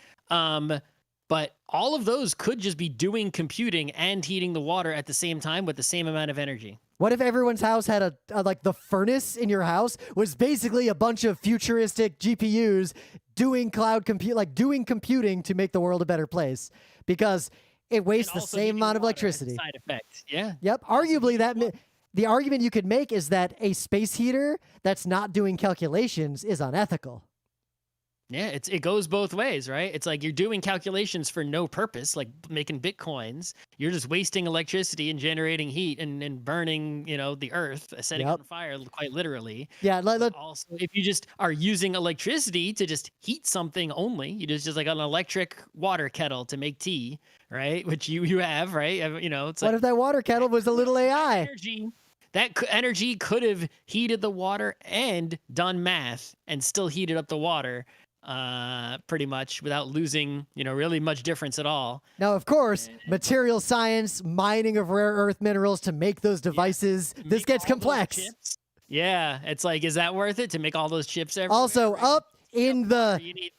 But all of those could just be doing computing and heating the water at the same time with the same amount of energy. What if everyone's house had a like the furnace in your house was basically a bunch of futuristic GPUs doing doing computing to make the world a better place because it wastes And the also same heating the amount of water as a electricity. Side effect. Yeah. Yep. Arguably the argument you could make is that a space heater that's not doing calculations is unethical. Yeah, it goes both ways, right? It's like you're doing calculations for no purpose, like making bitcoins. You're just wasting electricity and generating heat and burning, the earth, setting it Yep. on fire, quite literally. Yeah, Also, if you just are using electricity to just heat something only, you just like an electric water kettle to make tea, right? Which you have, right? It's what like if that water kettle was a little AI? energy. Energy could have heated the water and done math and still heated up the water. Pretty much without losing, really much difference at all. Now, of course, material science, mining of rare earth minerals to make those devices, this Make gets all those complex. chips. Yeah, it's like, is that worth it to make all those chips everywhere? Also, right? up in the You need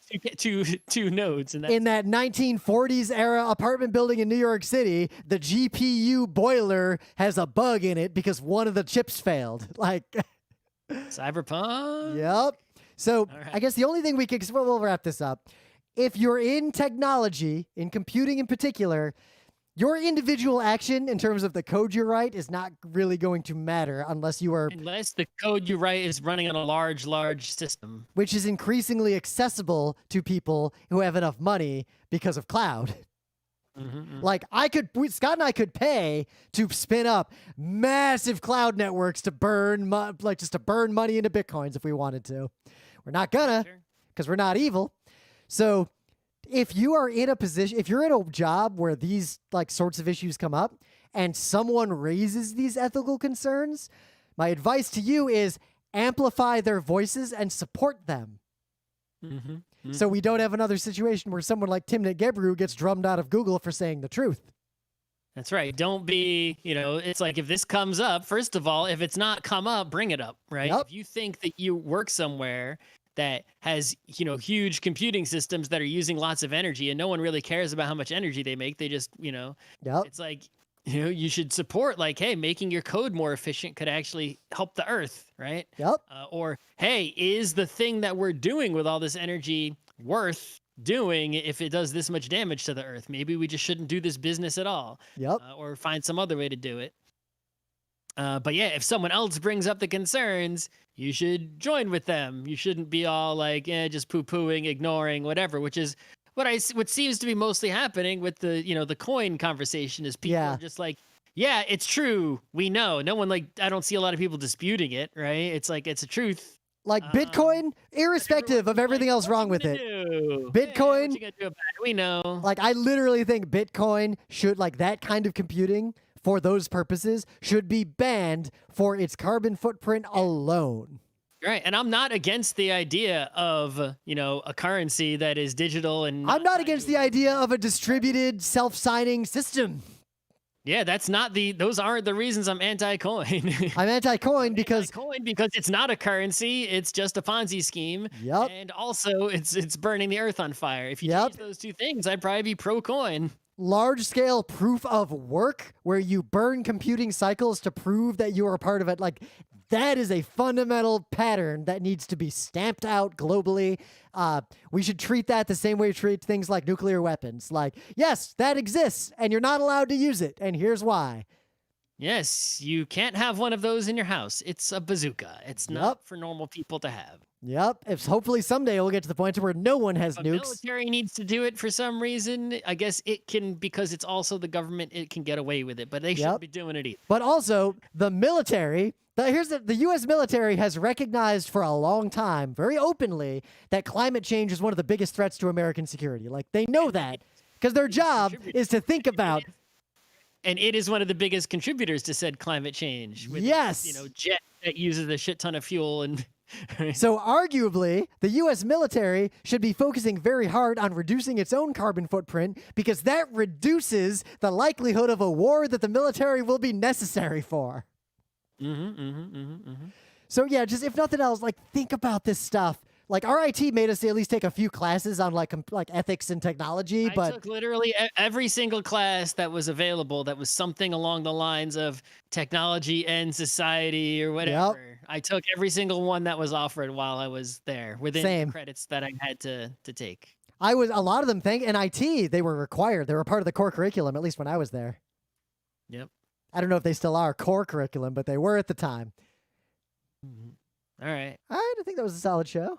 two nodes, and in that 1940s era apartment building in New York City, the GPU boiler has a bug in it because one of the chips failed. Like, cyberpunk. yep. So right. I guess the only thing we'll wrap this up. If you're in technology, in computing in particular, your individual action in terms of the code you write is not really going to matter unless the code you write is running on a large system, which is increasingly accessible to people who have enough money because of cloud. Like Scott and I could pay to spin up massive cloud networks to burn money into bitcoins if we wanted to. We're not gonna, because we're not evil. So if you're in a job where these sorts of issues come up and someone raises these ethical concerns, my advice to you is amplify their voices and support them. So we don't have another situation where someone like Timnit Gebru gets drummed out of Google for saying the truth. That's right. Don't be, it's like if this comes up, first of all, if it's not come up, bring it up, right? Yep. If you think that you work somewhere that has, huge computing systems that are using lots of energy and no one really cares about how much energy they make, they just, Yep. it's like, you should support hey, making your code more efficient could actually help the earth, right? Yep. Or, hey, is the thing that we're doing with all this energy worth doing if it does this much damage to the earth? Maybe we just shouldn't do this business at all. Yep. Or find some other way to do it. But yeah, if someone else brings up the concerns, you should join with them. You shouldn't be all just poo-pooing, ignoring, whatever, which is what seems to be mostly happening with the, the coin conversation is people are just yeah, it's true. We know. No one I don't see a lot of people disputing it, right? It's it's a truth. Bitcoin, irrespective of everything else wrong with it. Bitcoin, what you gonna do about it? We know. I literally think Bitcoin should, that kind of computing for those purposes should be banned for its carbon footprint alone. Right. And I'm not against the idea of, a currency that is digital and I'm not against the idea of a distributed self-signing system. Yeah, those aren't the reasons I'm anti-coin. I'm anti-coin because because it's not a currency, it's just a Ponzi scheme. Yep. And also it's burning the earth on fire. If you Yep. change those two things, I'd probably be pro-coin. large-scale proof of work where you burn computing cycles to prove that you are a part of it, like that is a fundamental pattern that needs to be stamped out globally. We should treat that the same way we treat things like nuclear weapons. Like, yes, that exists, and you're not allowed to use it, and here's why. Yes, you can't have one of those in your house. It's a bazooka. It's Yep. not for normal people to have. Yep. If hopefully someday we'll get to the point where no one has The nukes. military needs to do it for some reason. I guess it can, because it's also the government, it can get away with it, but they shouldn't be doing it either. But also, the military, the U.S. military has recognized for a long time, very openly, that climate change is one of the biggest threats to American security. Like, they know that because their job is to think about. And it is one of the biggest contributors to said climate change. With Yes. its, jet that uses a shit ton of fuel and. So arguably, the U.S. military should be focusing very hard on reducing its own carbon footprint because that reduces the likelihood of a war that the military will be necessary for. So yeah, just if nothing else, like think about this stuff. Like RIT made us at least take a few classes on like ethics and technology, I but took literally every single class that was available that was something along the lines of technology and society or whatever. I took every single one that was offered while I was there within Same. the credits that I had to take. I was a lot of them. In IT, they were required. They were part of the core curriculum, at least when I was there. Yep. I don't know if they still are core curriculum, but they were at the time. All right. I think that was a solid show.